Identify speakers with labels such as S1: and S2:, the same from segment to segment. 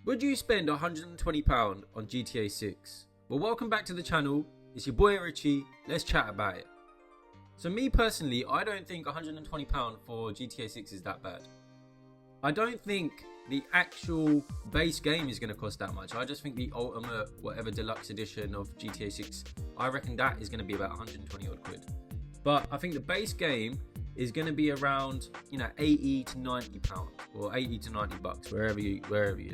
S1: Would you spend £120 on GTA 6? Well, welcome back to the channel. It's your boy Richie. Let's chat about it. So me personally, I don't think £120 for GTA 6 is that bad. I don't think the actual base game is going to cost that much. I just think the ultimate, whatever deluxe edition of GTA 6, I reckon that is going to be about 120 odd quid. But I think the base game is going to be around, 80 to 90 pounds or 80 to 90 bucks wherever you're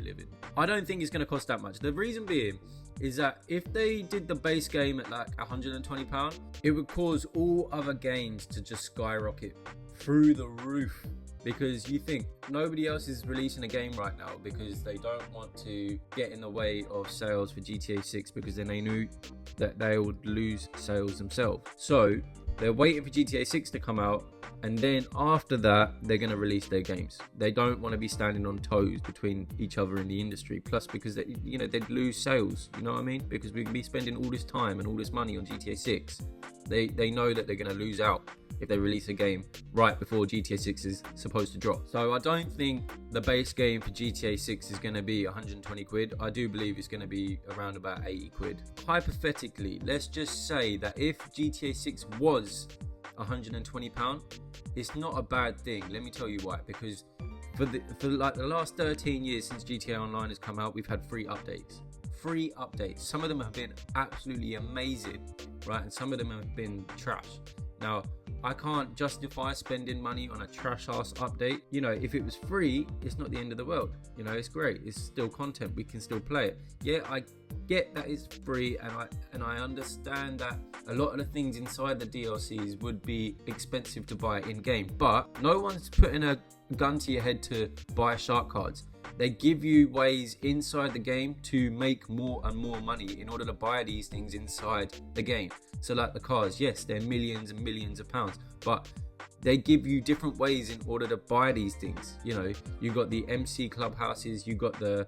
S1: living. I don't think it's going to cost that much. The reason being is that if they did the base game at like 120 pound, it would cause all other games to just skyrocket through the roof, because you think nobody else is releasing a game right now because they don't want to get in the way of sales for GTA 6, because then they knew that they would lose sales themselves. So they're waiting for GTA 6 to come out, and then after that, they're going to release their games. They don't want to be standing on toes between each other in the industry. Plus, because they'd lose sales. You know what I mean? Because we can be spending all this time and all this money on GTA 6. They know that they're going to lose out if they release a game right before GTA 6 is supposed to drop. So I don't think the base game for GTA 6 is going to be 120 quid. I do believe it's going to be around about 80 quid. Hypothetically, let's just say that if GTA 6 was £120, it's not a bad thing. Let me tell you why. Because for like the last 13 years since GTA Online has come out, we've had free updates. Some of them have been absolutely amazing, right? And some of them have been trash. Now, I can't justify spending money on a trash ass update. If it was free, it's not the end of the world. It's great. It's still content. We can still play it. Yeah, I get that it's free, and I understand that a lot of the things inside the DLCs would be expensive to buy in game. But no one's putting a gun to your head to buy shark cards. They give you ways inside the game to make more and more money in order to buy these things inside the game. So like the cars, yes, they're millions and millions of pounds, but they give you different ways in order to buy these things. You got the MC clubhouses, you got the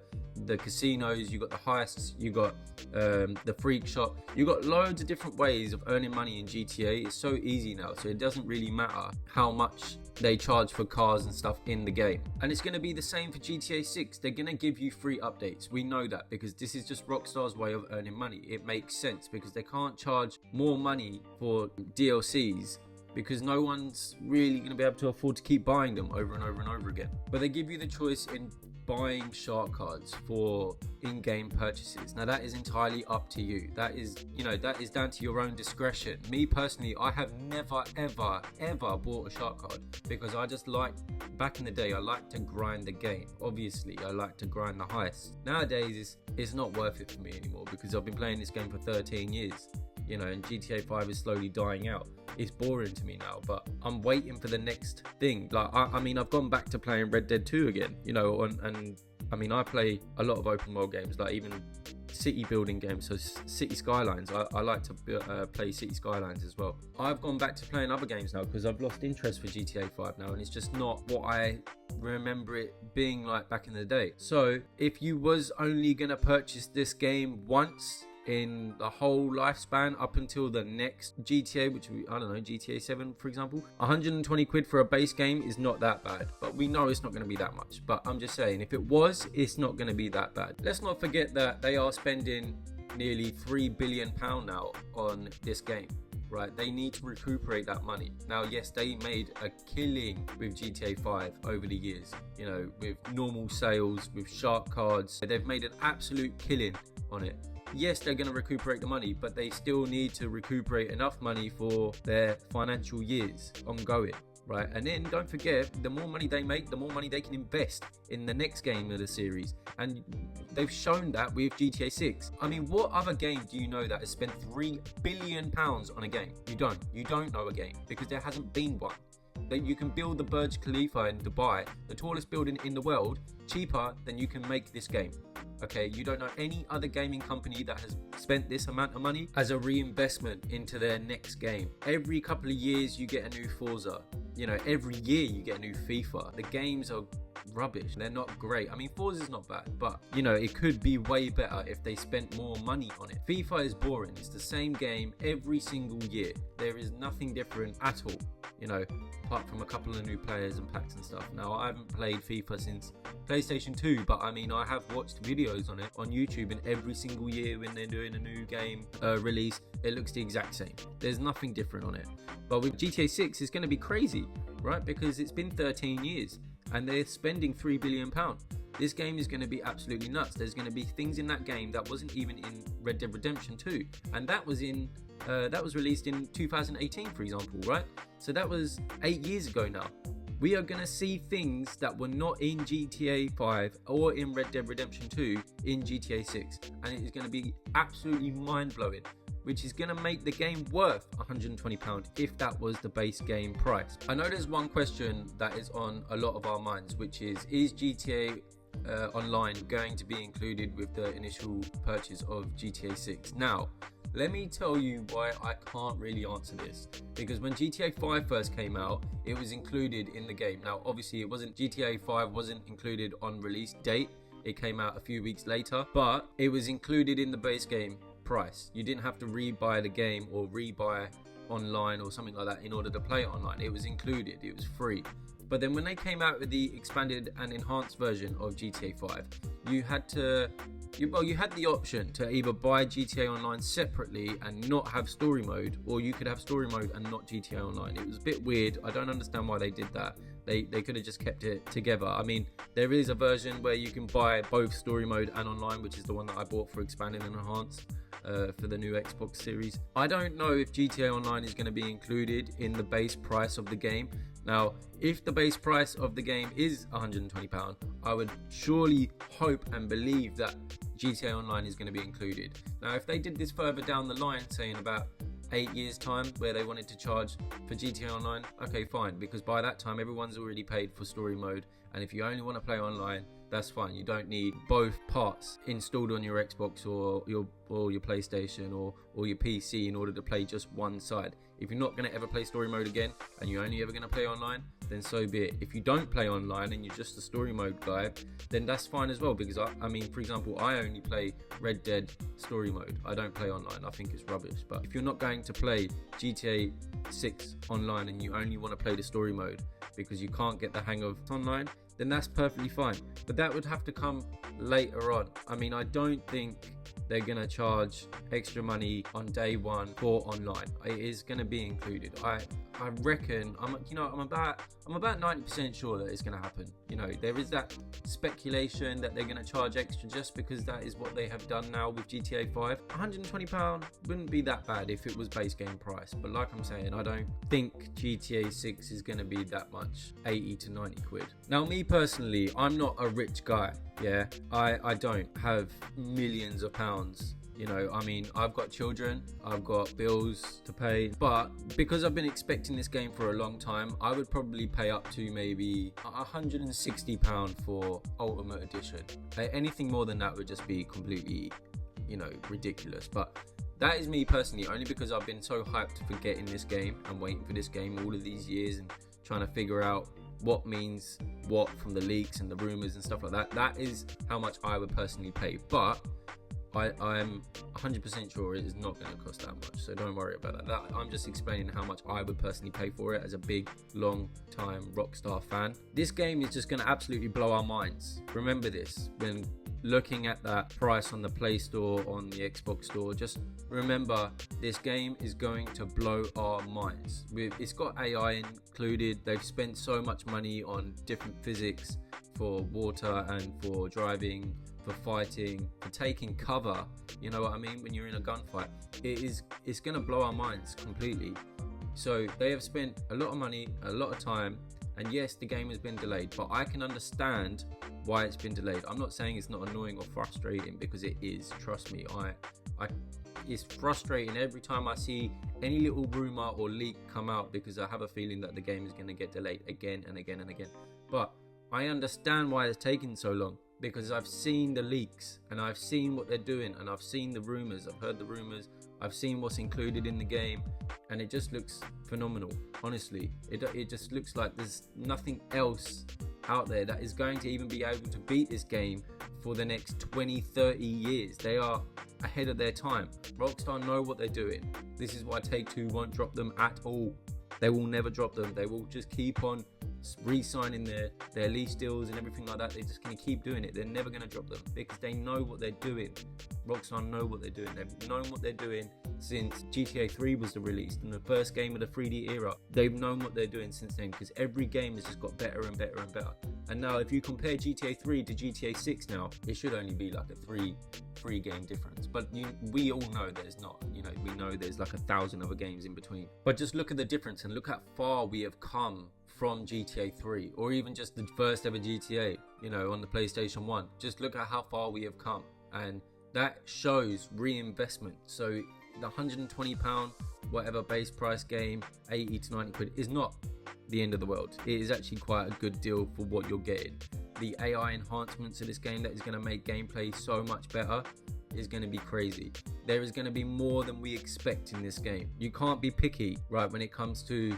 S1: casinos, you got the heists, you got the freak shop. You got loads of different ways of earning money in GTA. It's so easy now, so it doesn't really matter how much they charge for cars and stuff in the game. And it's going to be the same for GTA 6. They're going to give you free updates. We know that because this is just Rockstar's way of earning money. It makes sense because they can't charge more money for DLCs because no one's really going to be able to afford to keep buying them over and over and over again. But they give you the choice in buying shark cards for in-game purchases. Now that is entirely up to you. That is down to your own discretion. Me personally, I have never ever bought a shark card because I just back in the day, I like to grind the game. Obviously, I like to grind the heists. Nowadays, it's not worth it for me anymore because I've been playing this game for 13 years. And GTA 5 is slowly dying out. It's boring to me now, but I'm waiting for the next thing. I've gone back to playing Red Dead 2 again, and I play a lot of open world games, like even city building games, so City Skylines. I like to play City Skylines as well. I've gone back to playing other games now because I've lost interest for GTA 5 now, and it's just not what I remember it being like back in the day. So if you was only gonna purchase this game once in the whole lifespan up until the next GTA, which I don't know, GTA 7 for example, 120 quid for a base game is not that bad, but we know it's not going to be that much. But I'm just saying, if it was, it's not going to be that bad. Let's not forget that they are spending nearly £3 billion now on this game, right? They need to recuperate that money. Now, yes, they made a killing with GTA 5 over the years, with normal sales, with shark cards. They've made an absolute killing on it. Yes, they're going to recuperate the money, but they still need to recuperate enough money for their financial years ongoing, right? And then don't forget, the more money they make, the more money they can invest in the next game of the series. And they've shown that with GTA 6. What other game do you know that has spent £3 billion on a game? You don't know a game because there hasn't been one. That you can build the Burj Khalifa in Dubai, the tallest building in the world, cheaper than you can make this game. Okay, you don't know any other gaming company that has spent this amount of money as a reinvestment into their next game. Every couple of years you get a new Forza. Every year you get a new FIFA. The games are rubbish. They're not great. I mean, Forza's not bad, but you know, it could be way better if they spent more money on it. FIFA is boring. It's the same game every single year. There is nothing different at all, you know, apart from a couple of new players and packs and stuff. Now, I haven't played FIFA since PlayStation 2, but I mean, I have watched videos on it on YouTube, and every single year when they're doing a new game release, it looks the exact same. There's nothing different on it. But with GTA 6, it's going to be crazy, right? Because it's been 13 years and they're spending £3 billion. This game is going to be absolutely nuts. There's going to be things in that game that wasn't even in Red Dead Redemption 2, and that was released in 2018, for example, right? So that was 8 years ago now. We are going to see things that were not in GTA 5 or in Red Dead Redemption 2 in GTA 6, and it is going to be absolutely mind-blowing, which is going to make the game worth £120 if that was the base game price. I know there's one question that is on a lot of our minds, which is GTA Online going to be included with the initial purchase of GTA 6? Now, let me tell you why I can't really answer this, because when GTA 5 first came out, it was included in the game. Now, obviously, GTA 5 wasn't included on release date. It came out a few weeks later, but it was included in the base game price. You didn't have to rebuy the game or rebuy online or something like that in order to play it online. It was included. It was free. But then when they came out with the expanded and enhanced version of GTA 5, you had the option to either buy GTA Online separately and not have story mode, or you could have story mode and not GTA Online. It was a bit weird. I don't understand why they did that. They could have just kept it together. I mean, there is a version where you can buy both story mode and online, which is the one that I bought for expanded and enhanced. For the new Xbox series. I don't know if GTA Online is going to be included in the base price of the game. Now, if the base price of the game is £120, I would surely hope and believe that GTA Online is going to be included. Now, if they did this further down the line, say in about 8 years time, where they wanted to charge for GTA Online, okay, fine, because by that time everyone's already paid for story mode, and if you only want to play online, that's fine. You don't need both parts installed on your Xbox or your PlayStation or your PC in order to play just one side. If you're not going to ever play story mode again and you're only ever going to play online, then so be it. If you don't play online and you're just a story mode guy, then that's fine as well, because I mean, for example, I only play Red Dead story mode. I don't play online. I think it's rubbish. But if you're not going to play GTA 6 online and you only want to play the story mode because you can't get the hang of online, then that's perfectly fine. But that would have to come later on. I mean, I don't think they're gonna charge extra money on day one for online. It is gonna be included. I reckon I'm about 90% sure that it's gonna happen. You know, there is that speculation that they're gonna charge extra just because that is what they have done now with GTA 5. £120 wouldn't be that bad if it was base game price. But like I'm saying, I don't think GTA 6 is gonna be that much, 80 to 90 quid. Now, me personally, I'm not a rich guy. Yeah, I don't have millions of pounds. You know, I mean, I've got children, I've got bills to pay, but because I've been expecting this game for a long time, I would probably pay up to maybe £160 for Ultimate Edition. Anything more than that would just be completely, you know, ridiculous. But that is me personally, only because I've been so hyped for getting this game and waiting for this game all of these years and trying to figure out what means what from the leaks and the rumors and stuff like that. That is how much I would personally pay. But I'm 100% sure it is not going to cost that much, so don't worry about that. I'm just explaining how much I would personally pay for it as a big, long-time Rockstar fan. This game is just going to absolutely blow our minds. Remember this when looking at that price on the Play Store, on the Xbox Store. Just remember, this game is going to blow our minds. It's got AI included. They've spent so much money on different physics for water and for driving, for fighting, for taking cover. You know what I mean? When you're in a gunfight, it's going to blow our minds completely. So they have spent a lot of money, a lot of time, and yes, the game has been delayed, but I can understand why it's been delayed. I'm not saying it's not annoying or frustrating, because it is. Trust me, it's frustrating every time I see any little rumor or leak come out, because I have a feeling that the game is going to get delayed again and again and again. But I understand why it's taking so long, because I've seen the leaks and I've seen what they're doing, and I've seen the rumors, I've heard the rumors, I've seen what's included in the game, and it just looks phenomenal. Honestly, it just looks like there's nothing else out there that is going to even be able to beat this game for the next 20-30 years. They are ahead of their time. Rockstar know what they're doing. This is why Take-Two won't drop them at all. They will never drop them. They will just keep on re-signing their lease deals and everything like that. They're just going to keep doing it. They're never going to drop them because they know what they're doing. Rockstar know what they're doing. They've known what they're doing since GTA 3 was released and the first game of the 3D era. They've known what they're doing since then because every game has just got better and better and better. And now if you compare GTA 3 to GTA 6 now, it should only be like a three game difference. But we all know there's not. We know there's like 1,000 other games in between. But just look at the difference and look how far we have come from GTA 3 or even just the first ever GTA, on the PlayStation 1. Just look at how far we have come, and that shows reinvestment. So the £120 whatever base price game, 80 to 90 quid, is not the end of the world. It is actually quite a good deal for what you're getting. The AI enhancements of this game that is going to make gameplay so much better is going to be crazy. There is going to be more than we expect in this game. You can't be picky, right, when it comes to,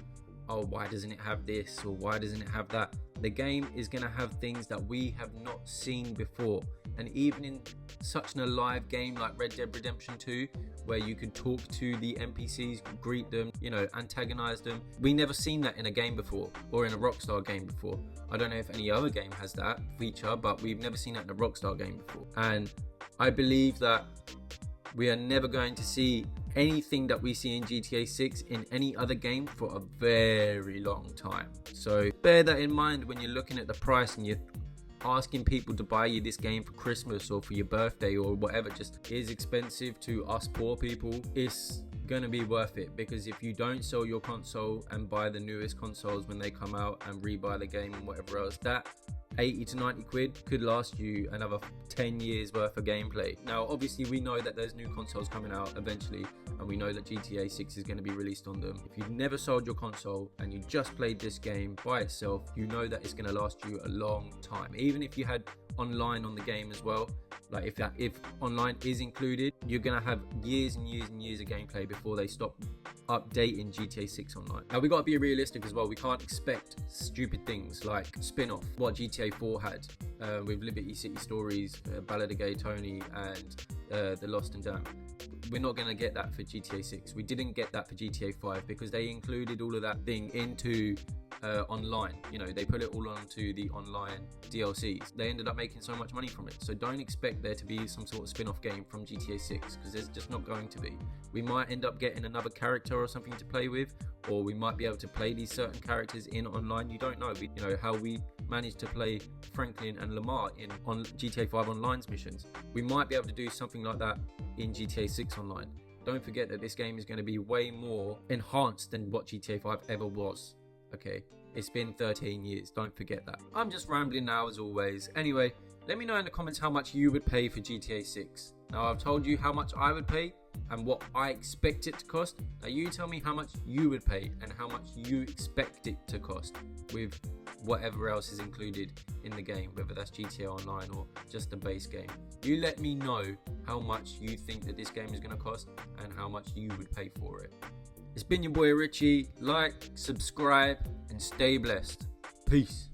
S1: oh, why doesn't it have this or why doesn't it have that? The game is going to have things that we have not seen before. And even in such an alive game like Red Dead Redemption 2, where you could talk to the NPCs, greet them, antagonize them, we never seen that in a game before or in a Rockstar game before. I don't know if any other game has that feature, but we've never seen that in a Rockstar game before. And I believe that we are never going to see anything that we see in GTA 6 in any other game for a very long time. So bear that in mind when you're looking at the price and you're asking people to buy you this game for Christmas or for your birthday or whatever. Just is expensive to us poor people. It's gonna be worth it, because if you don't sell your console and buy the newest consoles when they come out and rebuy the game and whatever else, that 80 to 90 quid could last you another 10 years worth of gameplay. Now obviously we know that there's new consoles coming out eventually, and we know that GTA 6 is going to be released on them. If you've never sold your console and you just played this game by itself, you know that it's going to last you a long time. Even if you had online on the game as well, like if online is included, you're going to have years and years and years of gameplay before they stop updating GTA 6 online. Now we got to be realistic as well. We can't expect stupid things like spin-off what GTA 4 had with Liberty City Stories, Ballad of Gay Tony and The Lost and Damned. We're not going to get that for GTA 6. We didn't get that for GTA 5 because they included all of that thing into online. They put it all onto the online DLCs. They ended up making so much money from it. So don't expect there to be some sort of spin-off game from GTA 6, because there's just not going to be. We might end up getting another character or something to play with, or we might be able to play these certain characters in online. You don't know. How we managed to play Franklin and Lamar on GTA 5 Online's missions. We might be able to do something like that in GTA 6 Online. Don't forget that this game is going to be way more enhanced than what GTA 5 ever was. Okay, it's been 13 years, don't forget that. I'm just rambling now as always. Anyway, let me know in the comments how much you would pay for GTA 6. Now I've told you how much I would pay and what I expect it to cost. Now you tell me how much you would pay and how much you expect it to cost with whatever else is included in the game, whether that's GTA Online or just the base game. You let me know how much you think that this game is going to cost and how much you would pay for it. It's been your boy Richie. Like, subscribe, and stay blessed. Peace.